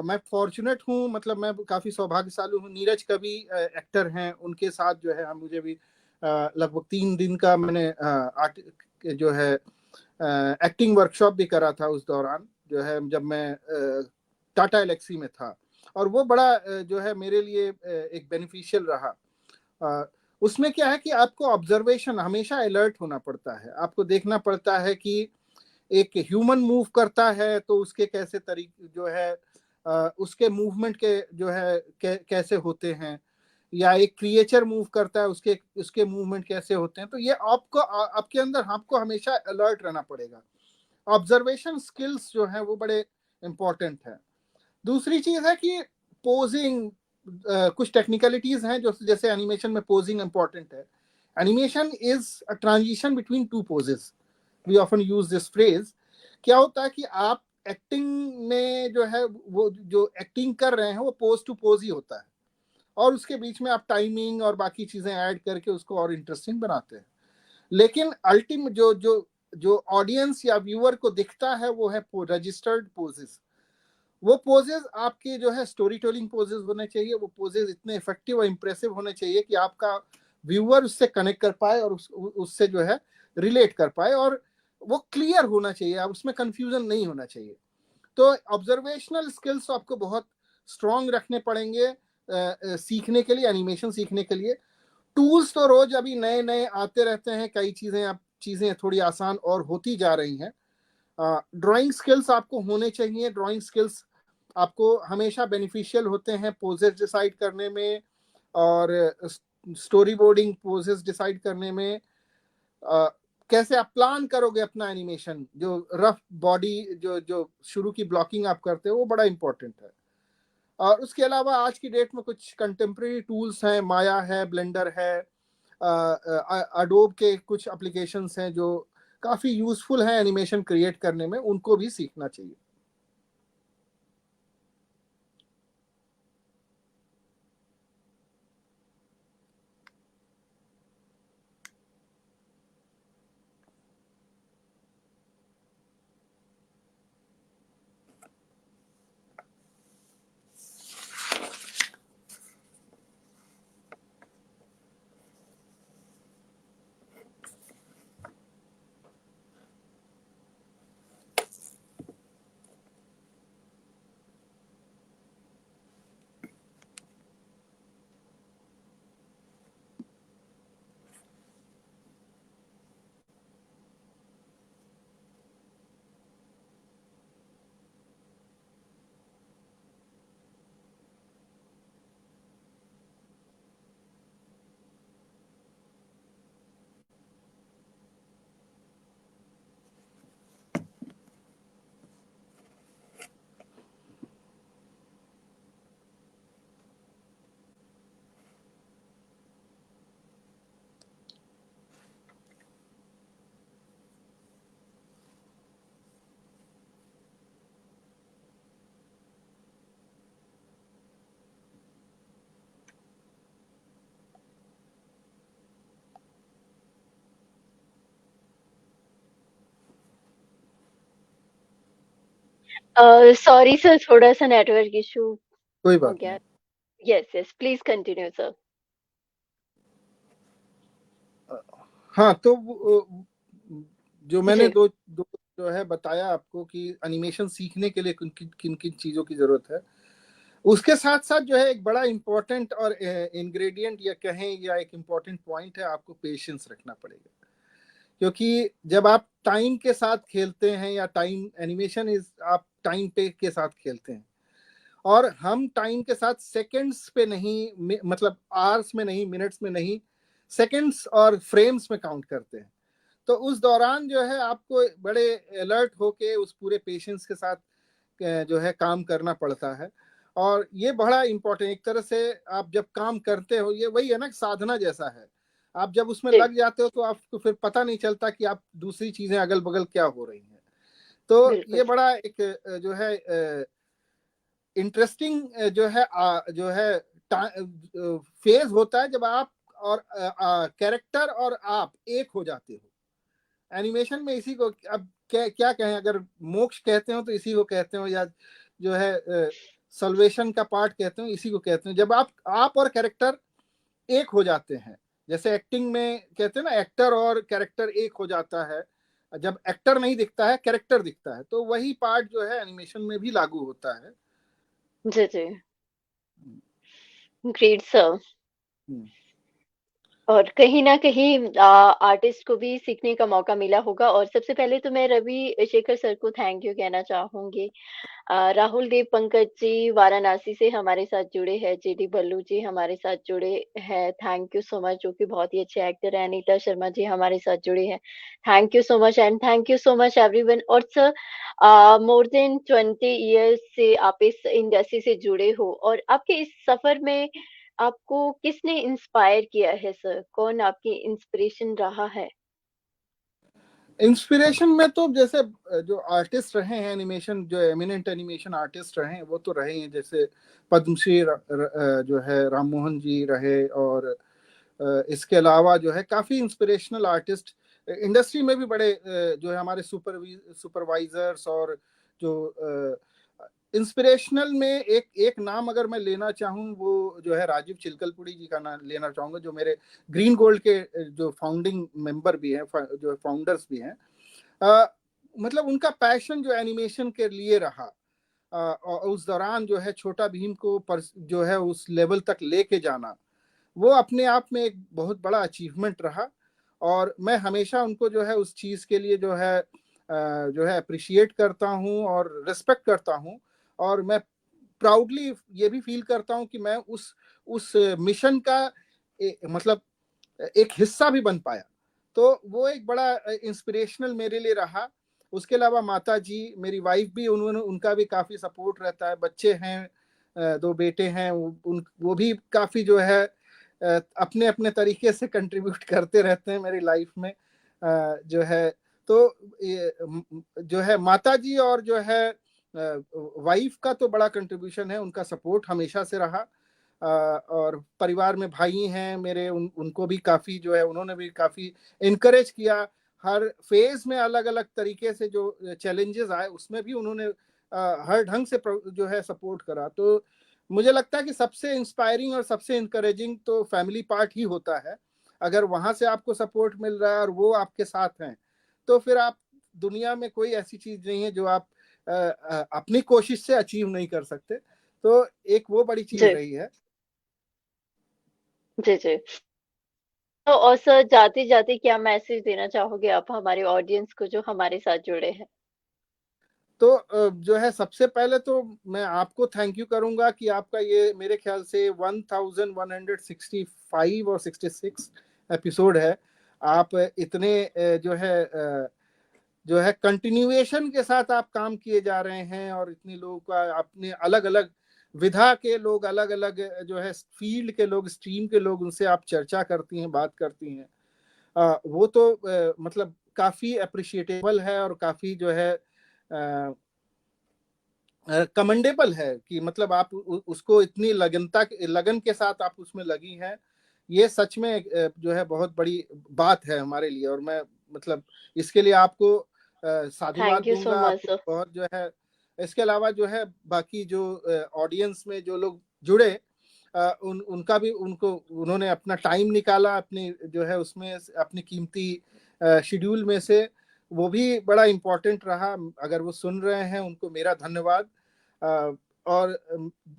मैं फॉर्चुनेट हूँ, मतलब मैं काफी सौभाग्यशाली हूँ। नीरज कवि एक्टर हैं, उनके साथ जो है हम मुझे भी लगभग 3 दिन का मैंने आर्ट जो है एक्टिंग वर्कशॉप भी करा था उस दौरान, जो है जब मैं टाटा एलेक्सी में था। और वो बड़ा जो है मेरे लिए एक बेनिफिशियल रहा। उसमें क्या है कि आपको ऑब्जर्वेशन हमेशा अलर्ट होना पड़ता है, आपको देखना पड़ता है कि एक ह्यूमन मूव करता है तो उसके कैसे तरीके जो है उसके मूवमेंट के जो है कैसे होते हैं, या एक क्रिएचर मूव करता है उसके उसके मूवमेंट कैसे होते हैं। तो ये आपको आपके अंदर आपको हमेशा अलर्ट रहना पड़ेगा। ऑब्जर्वेशन स्किल्स जो है वो बड़े इंपॉर्टेंट है। दूसरी चीज है कि पोजिंग, कुछ टेक्निकलिटीज हैं जो जैसे एनिमेशन में पोजिंग इंपॉर्टेंट है। Animation is a transition between two poses, we often use this phrase. क्या होता है कि आप एक्टिंग में जो है वो जो एक्टिंग कर रहे हैं वो पोज टू पोज ही होता है, और उसके बीच में आप टाइमिंग और बाकी चीजें ऐड करके उसको और इंटरेस्टिंग बनाते हैं। लेकिन अल्टीमेट जो जो जो ऑडियंस या व्यूअर को दिखता है वो है रजिस्टर्ड पोजेस। वो पोजेस आपके जो है स्टोरी टेलिंग पोजेस होने चाहिए। वो पोजेस इतने इफेक्टिव और इंप्रेसिव होने चाहिए कि आपका व्यूअर उससे कनेक्ट कर पाए और उससे जो है रिलेट कर पाए, और वो क्लियर होना चाहिए, अब उसमें कंफ्यूजन नहीं होना चाहिए। तो ऑब्जर्वेशनल स्किल्स आपको बहुत स्ट्रांग रखने पड़ेंगे सीखने के लिए, एनिमेशन सीखने के लिए। टूल्स तो रोज अभी नए नए आते रहते हैं, कई चीजें अब चीजें थोड़ी आसान और होती जा रही हैं। ड्राइंग स्किल्स आपको होने चाहिए। ड्राइंग स्किल्स आपको हमेशा बेनिफिशियल होते हैं पोजेस डिसाइड करने में, और स्टोरी बोर्डिंग पोजेस डिसाइड करने में। कैसे आप प्लान करोगे अपना एनिमेशन, जो रफ बॉडी जो जो शुरू की ब्लॉकिंग आप करते हो वो बड़ा इंपॉर्टेंट है। और उसके अलावा आज की डेट में कुछ कंटेम्प्रेरी टूल्स हैं, माया है, ब्लेंडर है, अडोब के कुछ एप्लीकेशंस हैं जो काफी यूजफुल हैं एनिमेशन क्रिएट करने में, उनको भी सीखना चाहिए। सॉरी सर, थोड़ा सा नेटवर्क इशू कोई हो बात गया। नहीं। Yes yes, please continue sir. हाँ, तो जो मैंने जी। दो जो है बताया आपको कि एनिमेशन सीखने के लिए किन किन चीजों की जरूरत है, उसके साथ साथ जो है एक बड़ा इंपॉर्टेंट और इंग्रेडिएंट या कहें या एक इंपॉर्टेंट पॉइंट है, आपको पेशेंस रखना पड़ेगा। क्योंकि जब आप टाइम के साथ खेलते हैं, या टाइम एनिमेशन इज आप टाइम पे के साथ खेलते हैं, और हम टाइम के साथ सेकंड्स पे नहीं, मतलब आवर्स में नहीं, मिनट्स में नहीं, सेकंड्स और फ्रेम्स में काउंट करते हैं। तो उस दौरान जो है आपको बड़े अलर्ट होके उस पूरे पेशेंस के साथ जो है काम करना पड़ता है। और ये बड़ा इंपॉर्टेंट, एक तरह से आप जब काम करते हो, ये वही है ना, साधना जैसा है। आप जब उसमें जी, लग जाते हो तो आपको फिर पता नहीं चलता कि आप दूसरी चीजें अगल बगल क्या हो रही हैं। तो बिल्कुल। ये बड़ा एक जो है इंटरेस्टिंग जो है फेज होता है जब आप और कैरेक्टर और आप एक हो जाते हो। एनिमेशन में इसी को अब क्या क्या कहें, अगर मोक्ष कहते हो तो इसी को कहते हो, या जो है सल्वेशन का पार्ट कहते हो, इसी को कहते हैं जब आप और कैरेक्टर एक हो जाते हैं। जैसे एक्टिंग में कहते हैं ना, एक्टर और कैरेक्टर एक हो जाता है। जब एक्टर नहीं दिखता है, कैरेक्टर दिखता है, तो वही पार्ट जो है एनिमेशन में भी लागू होता है। जी जी। Great sir. हम्म। और कहीं न कहीं आर्टिस्ट को भी सीखने का मौका मिला होगा और सबसे पहले तो मैं रवि शेखर सर को थैंक यू कहना चाहूँगी। राहुल देव पंकज जी वाराणसी से हमारे साथ जुड़े हैं, जेडी बल्लू जी हमारे साथ जुड़े हैं, थैंक यू सो मच जो कि बहुत ही अच्छे एक्टर हैं, अनीता शर्मा जी हमारे साथ जुड़े हैं, thank you so much and thank you so much everyone. और सर मोर देन 20 इयर्स से आप इस इंडस्ट्री से जुड़े हो और आपके इस सफ़र में आपको किसने इंस्पायर किया है सर? कौन आपकी इंस्पिरेशन रहा है? इंस्पिरेशन में तो जैसे जो आर्टिस्ट रहे हैं एनिमेशन, जो एमिनेंट एनिमेशन आर्टिस्ट रहे हैं वो तो रहे हैं, जैसे पद्मश्री जो है राम मोहन जी रहे, और इसके अलावा जो है काफ़ी इंस्पिरेशनल आर्टिस्ट इंडस्ट्री में भी बड़े जो है हमारे सुपरवाइजर्स, और जो इंस्पिरेशनल में एक एक नाम अगर मैं लेना चाहूँ वो जो है राजीव चिलकलपुड़ी जी का नाम लेना चाहूँगा, जो मेरे ग्रीन गोल्ड के जो फाउंडिंग मेंबर भी हैं, जो फाउंडर्स भी हैं। अ, मतलब उनका पैशन जो एनिमेशन के लिए रहा, और उस दौरान जो है छोटा भीम को जो है उस लेवल तक लेके जाना, वो अपने आप में एक बहुत बड़ा अचीवमेंट रहा। और मैं हमेशा उनको जो है उस चीज़ के लिए जो है अप्रिशिएट करता हूँ और रिस्पेक्ट करता हूँ। और मैं प्राउडली ये भी फील करता हूँ कि मैं उस मिशन का मतलब एक हिस्सा भी बन पाया। तो वो एक बड़ा इंस्पिरेशनल मेरे लिए रहा। उसके अलावा माता जी, मेरी वाइफ भी, उन्होंने उनका भी काफ़ी सपोर्ट रहता है। बच्चे हैं, 2 बेटे हैं, वो भी काफ़ी जो है अपने अपने तरीके से कंट्रीब्यूट करते रहते हैं मेरी लाइफ में। जो है तो ये जो है माता जी और जो है वाइफ का तो बड़ा कंट्रीब्यूशन है, उनका सपोर्ट हमेशा से रहा। और परिवार में भाई हैं मेरे, उनको भी काफ़ी जो है उन्होंने भी काफ़ी इनकरेज किया। हर फेज में अलग अलग तरीके से जो चैलेंजेस आए उसमें भी उन्होंने हर ढंग से जो है सपोर्ट करा। तो मुझे लगता है कि सबसे इंस्पायरिंग और सबसे इंकरेजिंग तो फैमिली पार्ट ही होता है। अगर वहाँ से आपको सपोर्ट मिल रहा है और वो आपके साथ हैं, तो फिर आप दुनिया में कोई ऐसी चीज़ नहीं है जो आप अपनी कोशिश से अचीव नहीं कर सकते। तो एक वो बड़ी चीज़ जी, रही है। जी, जी। तो और सर जाते-जाते क्या मैसेज देना चाहोगे आप हमारे ऑडियंस को जो हमारे साथ जुड़े हैं? तो जो है सबसे पहले तो मैं आपको थैंक यू करूंगा कि आपका ये मेरे ख्याल से 1165 और 66 एपिसोड है। आप इतने जो है कंटिन्यूएशन के साथ आप काम किए जा रहे हैं, और इतने लोगों का अपने अलग अलग विधा के लोग, अलग अलग जो है फील्ड के लोग, स्ट्रीम के लोग, उनसे आप चर्चा करती हैं, बात करती हैं। वो तो मतलब काफ़ी अप्रिशिएटेबल है, और काफ़ी जो है कमेंडेबल है कि मतलब आप उसको इतनी लगन के साथ आप उसमें लगी हैं। ये सच में जो है बहुत बड़ी बात है हमारे लिए, और मैं मतलब इसके लिए आपको साधुवाद थैंक यू सो दूंगा, मच आपको सर। बहुत जो है। इसके अलावा जो है बाकी जो ऑडियंस में जो लोग जुड़े, उनका भी उन्होंने अपना टाइम निकाला अपनी जो है उसमें अपनी कीमती शेड्यूल में से, वो भी बड़ा इम्पोर्टेंट रहा। अगर वो सुन रहे हैं उनको मेरा धन्यवाद। अ, और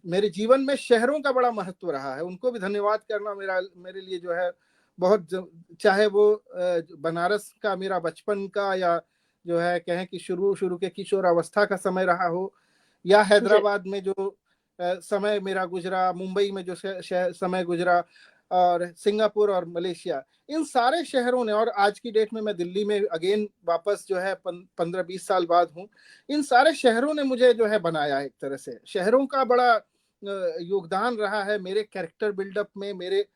मेरे जीवन में शहरों का बड़ा महत्व रहा है, उनको भी धन्यवाद करना मेरे लिए जो है बहुत चाहे वो बनारस का मेरा बचपन का, या जो है कहें कि शुरू शुरू के किशोर अवस्था का समय रहा हो, या जी, हैदराबाद में जो समय मेरा गुजरा, मुंबई में जो समय गुजरा, और सिंगापुर और मलेशिया, इन सारे शहरों ने, और आज की डेट में मैं दिल्ली में अगेन वापस जो है 15-20 साल बाद हूँ, इन सारे शहरों ने मुझे जो है बनाया। एक तरह से शहरों का बड़ा योगदान रहा है मेरे कैरेक्टर बिल्डअप में, मेरे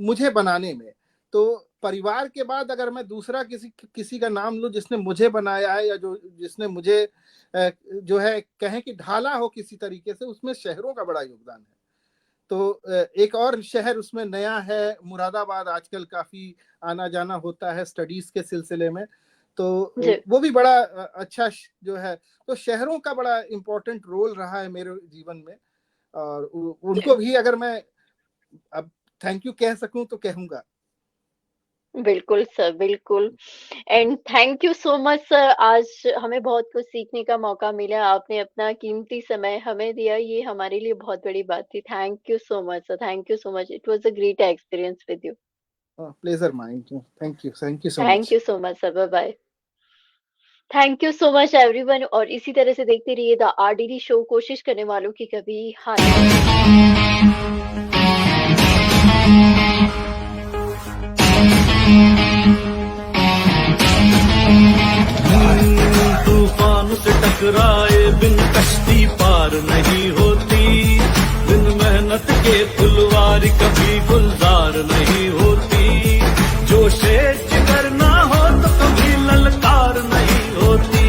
मुझे बनाने में। तो परिवार के बाद अगर मैं दूसरा किसी किसी का नाम लूं जिसने मुझे बनाया है, या जो जिसने मुझे जो है कहें कि ढाला हो किसी तरीके से, उसमें शहरों का बड़ा योगदान है। तो एक और शहर उसमें नया है, मुरादाबाद, आजकल काफ़ी आना-जाना होता है स्टडीज़ के सिलसिले में। तो जी, वो भी बड़ा अच्छा जो है, तो शहरों का बड़ा इम्पोर्टेंट रोल रहा है मेरे जीवन में। और उनको जी। भी अगर मैं अब थैंक यू कह सकूँ तो कहूँगा। बिल्कुल सर, बिल्कुल and thank you so much sir आज हमें बहुत कुछ सीखने का मौका मिला। आपने अपना कीमती समय हमें दिया, ये हमारे लिए बहुत बड़ी बात थी। Thank you so much sir, thank you so much. It was a great experience with you. Pleasure mine. Thank you so thank much. You so much sir, bye bye. Thank you so much everyone, और इसी तरह से देखते रहिए the RDD show, कोशिश करने वालों की कभी हार नहीं। तूफान से टकराए बिन कश्ती पार नहीं होती, बिन मेहनत के फुलवारी कभी गुलजार नहीं होती, जोशे जिगर ना हो तो कभी ललकार नहीं होती,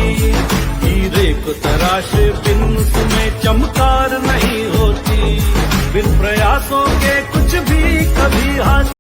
हीरे को तराशे बिन उसमें चमकार नहीं होती, बिन प्रयासों के कुछ भी कभी हासिल